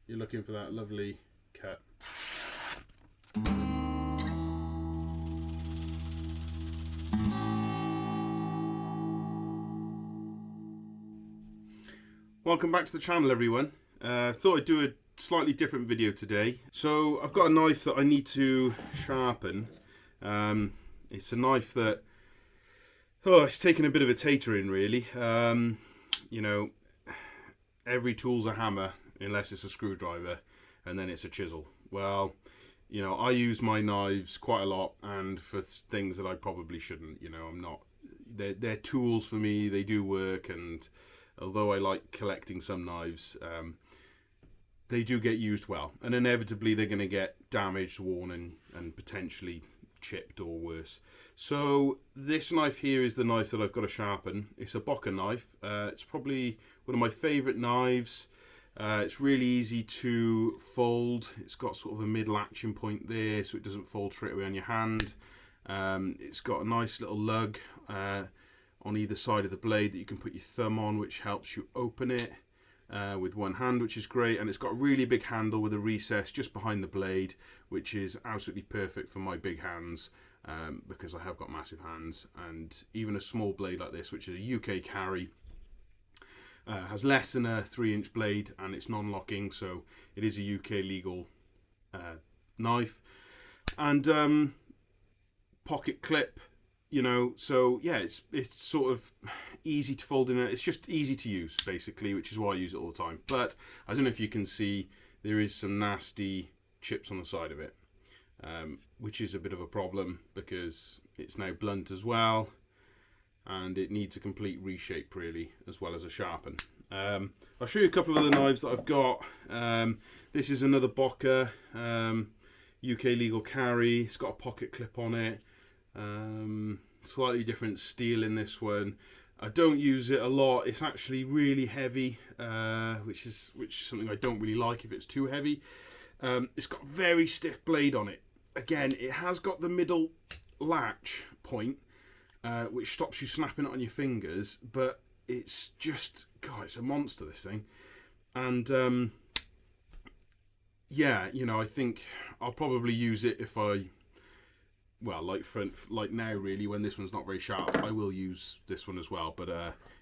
you're looking for that lovely cut. Welcome back to the channel, everyone. Thought I'd do a slightly different video today. So I've got a knife that I need to sharpen. It's a knife that, it's taken a bit of a tatering really. You know, every tool's a hammer unless it's a screwdriver, and then it's a chisel. Well, you know, I use my knives quite a lot, and for things that I probably shouldn't. You know, I'm not. They're tools for me. They do work, and although I like collecting some knives, they do get used well, and inevitably they're going to get damaged, worn, and potentially chipped or worse. So this knife here is the knife that I've got to sharpen. It's a Bocker knife. It's probably one of my favourite knives. It's really easy to fold. It's got sort of a mid-latching point there, so it doesn't fold straight away on your hand. It's got a nice little lug on either side of the blade that you can put your thumb on, which helps you open it with one hand, which is great. And it's got a really big handle with a recess just behind the blade, which is absolutely perfect for my big hands, because I have got massive hands. And even a small blade like this, which is a UK carry, has less than a 3-inch blade, and it's non-locking, so it is a UK legal knife. And pocket clip, you know, so yeah, it's sort of easy to fold in. It's just easy to use basically, which is why I use it all the time. But I don't know if you can see, there is some nasty chips on the side of it, which is a bit of a problem because it's now blunt as well, and it needs a complete reshape really, as well as a sharpen. I'll show you a couple of other knives that I've got. This is another Bocker UK legal carry. It's got a pocket clip on it. Slightly different steel in this one. I don't use it a lot. It's actually really heavy, which is something I don't really like if it's too heavy. It's got a very stiff blade on it. Again, it has got the middle latch point, which stops you snapping it on your fingers, but it's just, God, it's a monster, this thing. And yeah, you know, I think I'll probably use it if I, well, like now really, when this one's not very sharp, I will use this one as well, but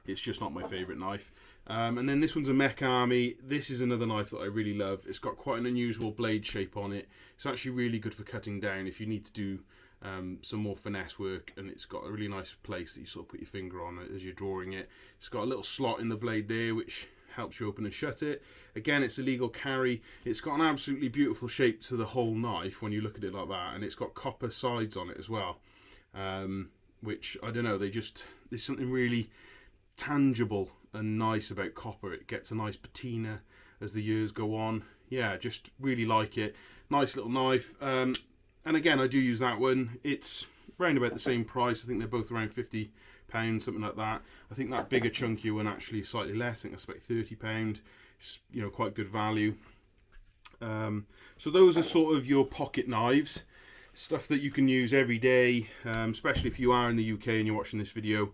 it's just not my favourite knife. And then this one's a Mech Army. This is another knife that I really love. It's got quite an unusual blade shape on it. It's actually really good for cutting down if you need to do some more finesse work, and it's got a really nice place that you sort of put your finger on as you're drawing it. It's got a little slot in the blade there which helps you open and shut it. Again, it's a legal carry. It's got an absolutely beautiful shape to the whole knife when you look at it like that, and it's got copper sides on it as well, which, I don't know, there's something really tangible and nice about copper. It gets a nice patina as the years go on. Yeah, just really like it. Nice little knife. And again, I do use that one. It's around about the same price. I think they're both around £50, something like that. I think that bigger, chunkier one actually is slightly less. I think that's about £30. It's, you know, quite good value. So those are sort of your pocket knives, stuff that you can use every day, especially if you are in the UK and you're watching this video.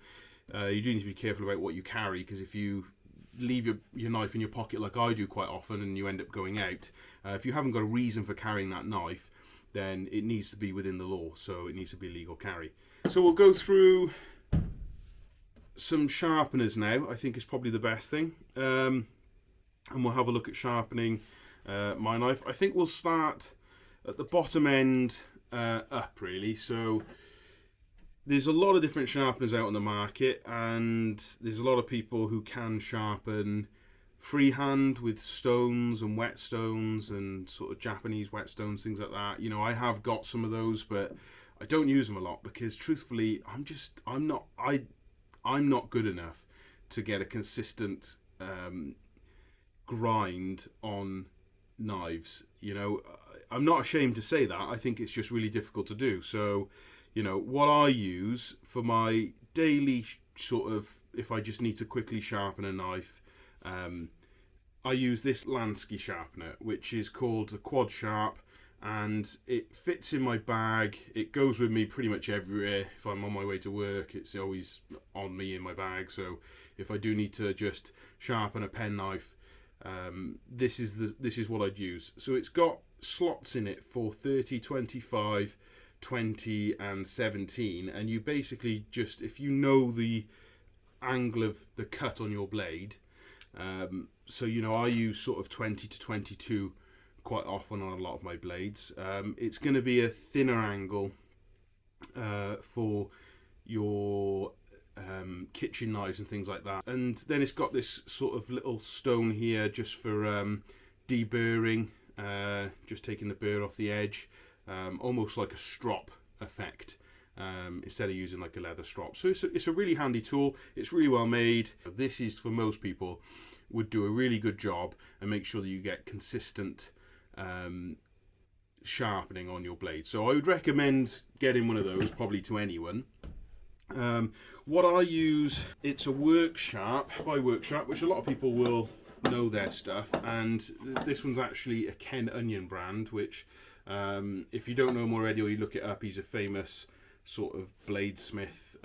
You do need to be careful about what you carry, because if you leave your knife in your pocket like I do quite often and you end up going out, if you haven't got a reason for carrying that knife, then it needs to be within the law, so it needs to be a legal carry. So we'll go through some sharpeners now. I think is probably the best thing, and we'll have a look at sharpening my knife. I think we'll start at the bottom end up really. So there's a lot of different sharpeners out on the market, and there's a lot of people who can sharpen freehand with stones and whetstones and sort of Japanese whetstones, things like that. You know, I have got some of those, but I don't use them a lot because truthfully I'm not good enough to get a consistent grind on knives. You know, I'm not ashamed to say that. I think it's just really difficult to do. So, you know, what I use for my daily sort of, if I just need to quickly sharpen a knife, I use this Lansky Sharpener, which is called a Quad Sharp, and it fits in my bag. It goes with me pretty much everywhere. If I'm on my way to work, it's always on me in my bag. So if I do need to just sharpen a penknife, this is what I'd use. So it's got slots in it for 30, 25, 20 and 17, and you basically just, if you know the angle of the cut on your blade, so you know I use sort of 20 to 22 quite often on a lot of my blades. It's going to be a thinner angle for your kitchen knives and things like that. And then it's got this sort of little stone here just for deburring, just taking the burr off the edge, almost like a strop effect, instead of using like a leather strop. So it's a really handy tool. It's really well made. This is, for most people, would do a really good job and make sure that you get consistent sharpening on your blade. So I would recommend getting one of those probably to anyone. What I use, it's a Worksharp by Worksharp, which a lot of people will know their stuff, and this one's actually a Ken Onion brand, which if you don't know him already or you look it up, he's a famous sort of bladesmith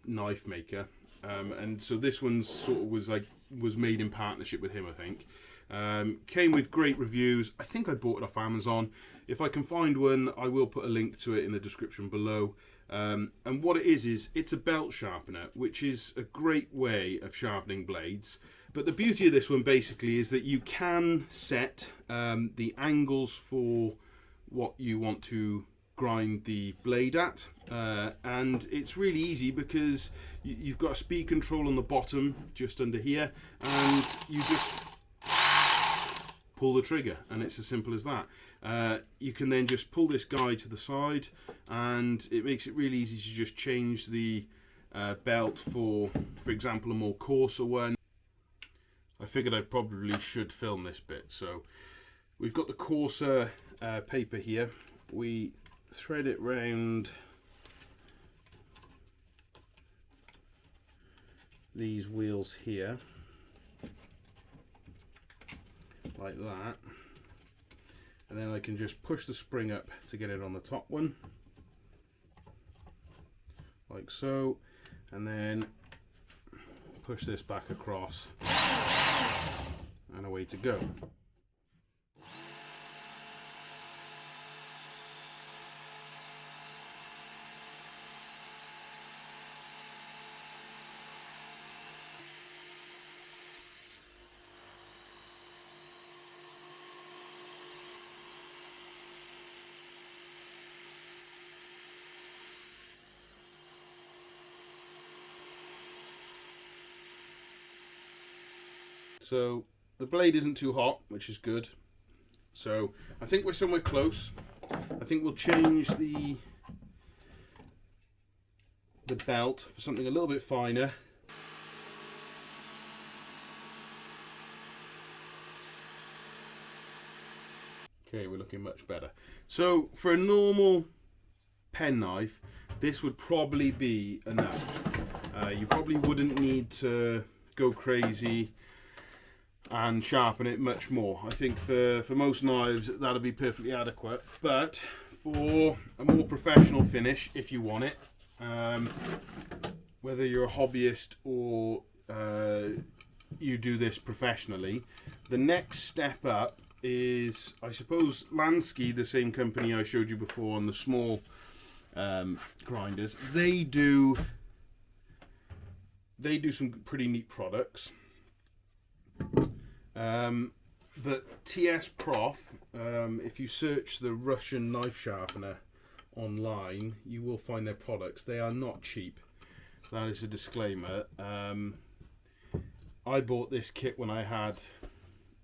knife maker, and so this one sort of was made in partnership with him, I think. Came with great reviews. I think I bought it off Amazon. If I can find one, I will put a link to it in the description below. And what it is it's a belt sharpener, which is a great way of sharpening blades. But the beauty of this one basically is that you can set the angles for what you want to grind the blade at, and it's really easy because you've got a speed control on the bottom just under here, and you just pull the trigger, and it's as simple as that. You can then just pull this guy to the side, and it makes it really easy to just change the belt for example, a more coarser one. I figured I probably should film this bit. So we've got the coarser paper here. We thread it round these wheels here, like that, and then I can just push the spring up to get it on the top one, like so, and then push this back across, and away to go. So the blade isn't too hot, which is good. So I think we're somewhere close. I think we'll change the belt for something a little bit finer. Okay, we're looking much better. So for a normal penknife, this would probably be enough. You probably wouldn't need to go crazy and sharpen it much more. I think for most knives that'll be perfectly adequate, but for a more professional finish, if you want it, whether you're a hobbyist or you do this professionally, the next step up is, I suppose, Lansky, the same company I showed you before on the small grinders. They do some pretty neat products. But TS Prof, if you search the Russian knife sharpener online, you will find their products. They are not cheap. That is a disclaimer. I bought this kit when I had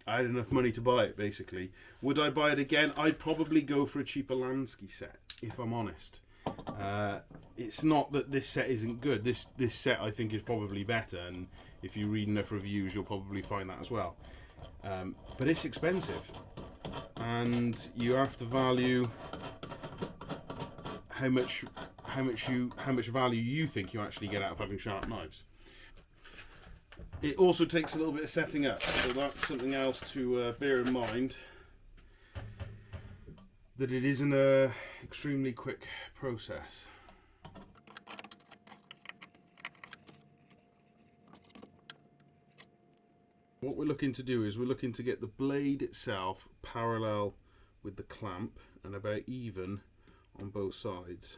enough money to buy it, basically. Would I buy it again? I'd probably go for a cheaper Lansky set, if I'm honest. It's not that this set isn't good. This set I think is probably better, and if you read enough reviews you'll probably find that as well. But it's expensive, and you have to value how much value you think you actually get out of having sharp knives. It also takes a little bit of setting up, so that's something else to bear in mind, that it isn't a extremely quick process. what we're looking to do is we're looking to get the blade itself parallel with the clamp and about even on both sides.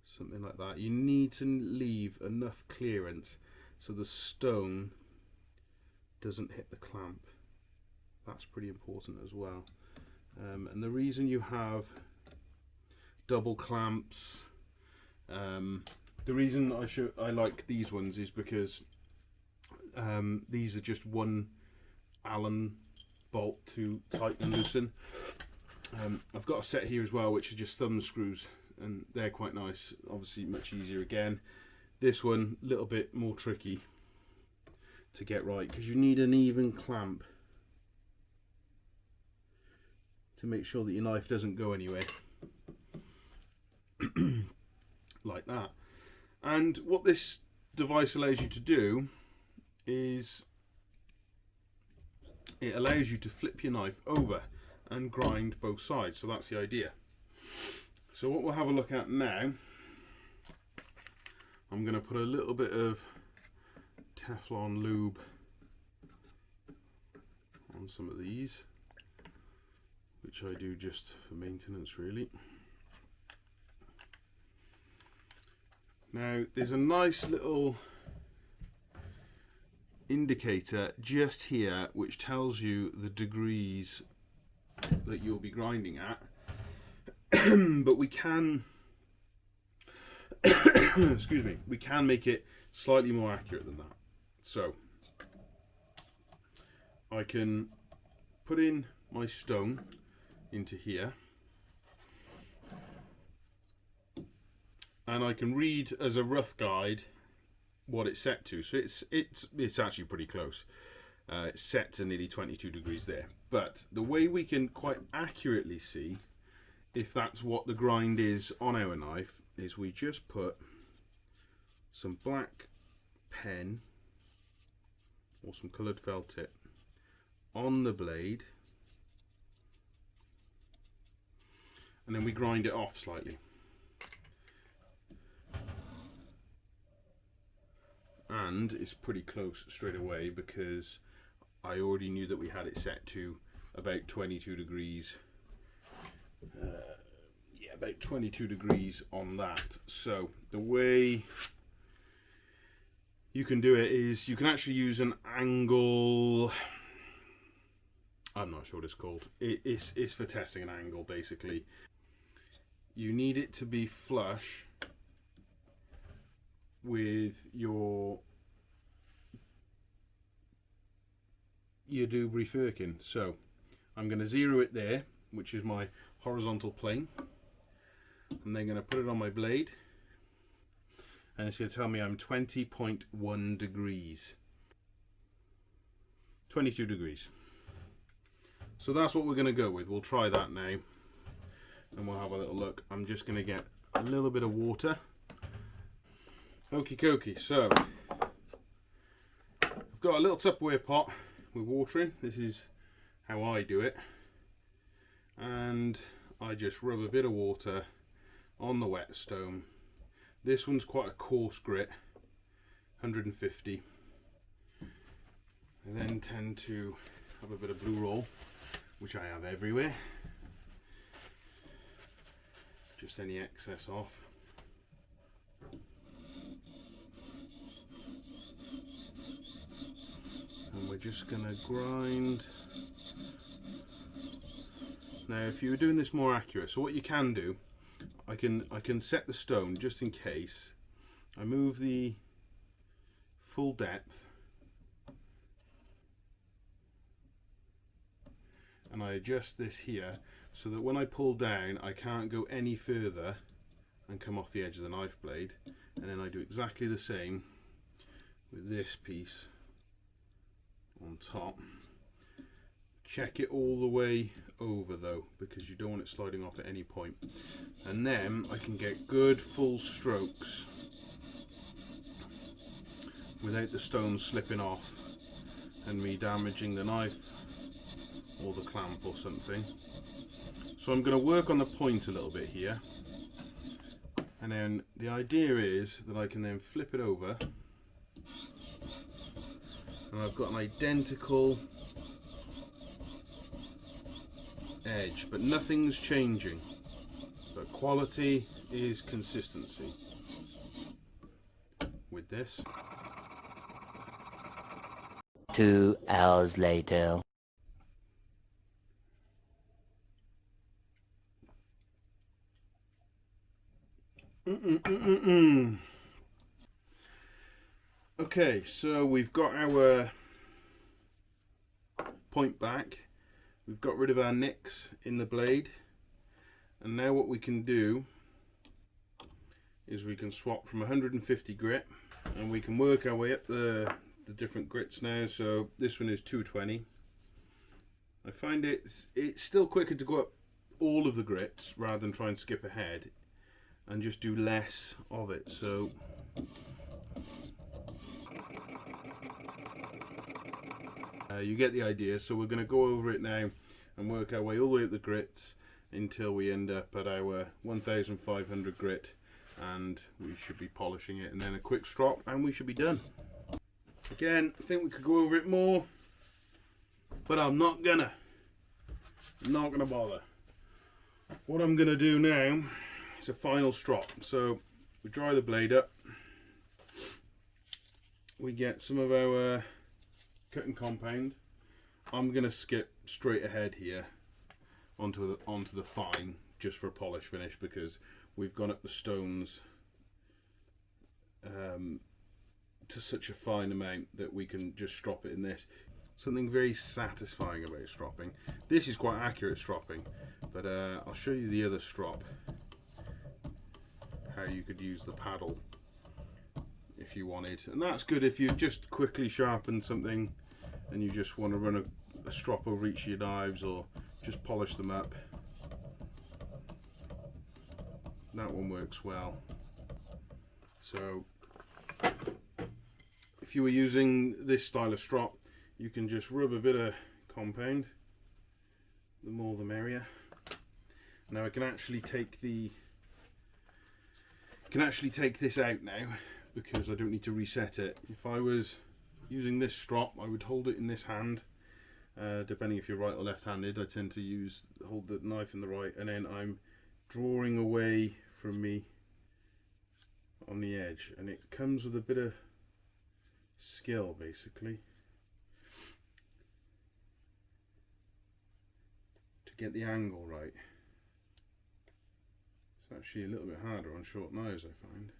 Something like that. You need to leave enough clearance so the stone doesn't hit the clamp. That's pretty important as well. And the reason you have double clamps, the reason I like these ones is because these are just one Allen bolt to tighten and loosen. I've got a set here as well which are just thumb screws, and they're quite nice, obviously much easier again. This one a little bit more tricky to get right because you need an even clamp to make sure that your knife doesn't go anywhere. Like that. And what this device allows you to do is it allows you to flip your knife over and grind both sides. So that's the idea. So what we'll have a look at now, I'm going to put a little bit of Teflon lube on some of these, which I do just for maintenance really. Now there's a nice little indicator just here which tells you the degrees that you'll be grinding at, but we can excuse me, we can make it slightly more accurate than that. So I can put in my stone into here, and I can read as a rough guide what it's set to. So it's actually pretty close. It's set to nearly 22 degrees there. But the way we can quite accurately see if that's what the grind is on our knife is we just put some black pen or some coloured felt tip on the blade, and then we grind it off slightly. And it's pretty close straight away because I already knew that we had it set to about 22 degrees. Yeah, about 22 degrees on that. So the way you can do it is you can actually use an angle. I'm not sure what it's called. It's for testing an angle basically. You need it to be flush with your debris firkin. So I'm going to zero it there, which is my horizontal plane. I'm then going to put it on my blade, and it's going to tell me I'm 20.1 degrees. 22 degrees. So that's what we're going to go with. We'll try that now and we'll have a little look. I'm just going to get a little bit of water. Okie dokie, so I've got a little Tupperware pot with water in. This is how I do it, and I just rub a bit of water on the whetstone. This one's quite a coarse grit, 150. I then tend to have a bit of blue roll, which I have everywhere, just any excess off. And we're just going to grind. Now if you were doing this more accurate, so what you can do, I can set the stone just in case. I move the full depth and I adjust this here so that when I pull down I can't go any further and come off the edge of the knife blade. And then I do exactly the same with this piece on top. Check it all the way over though, because you don't want it sliding off at any point. And then I can get good full strokes without the stone slipping off and me damaging the knife or the clamp or something. So I'm going to work on the point a little bit here, and then the idea is that I can then flip it over and I've got an identical edge, but nothing's changing. But quality is consistency with this. 2 hours later. Okay, so we've got our point back, we've got rid of our nicks in the blade, and now what we can do is we can swap from 150 grit, and we can work our way up the different grits now. So this one is 220. I find it's still quicker to go up all of the grits rather than try and skip ahead and just do less of it. So you get the idea. So we're going to go over it now and work our way all the way up the grits until we end up at our 1500 grit, and we should be polishing it, and then a quick strop and we should be done. Again, I think we could go over it more, but I'm not gonna bother. What I'm gonna do now is a final strop. So we dry the blade up, we get some of our cutting compound. I'm gonna skip straight ahead here onto the fine just for a polish finish, because we've gone up the stones to such a fine amount that we can just strop it in this. Something very satisfying about stropping. This is quite accurate stropping, but I'll show you the other strop, how you could use the paddle if you wanted. And that's good if you just quickly sharpen something and you just want to run a strop over each of your knives or just polish them up. That one works well. So if you were using this style of strop, you can just rub a bit of compound. The more the merrier. Now I can actually take this out now, because I don't need to reset it. If I was using this strop, I would hold it in this hand. Depending if you're right or left-handed, I tend to hold the knife in the right, and then I'm drawing away from me on the edge, and it comes with a bit of skill basically to get the angle right. It's actually a little bit harder on short knives, I find.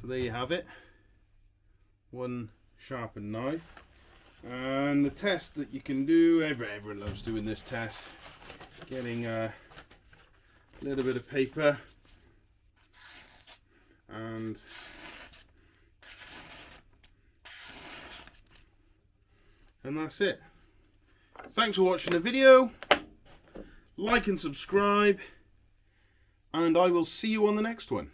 So there you have it, one sharpened knife. And the test that you can do, everyone loves doing this test, getting a little bit of paper and that's it. Thanks for watching the video, like and subscribe, and I will see you on the next one.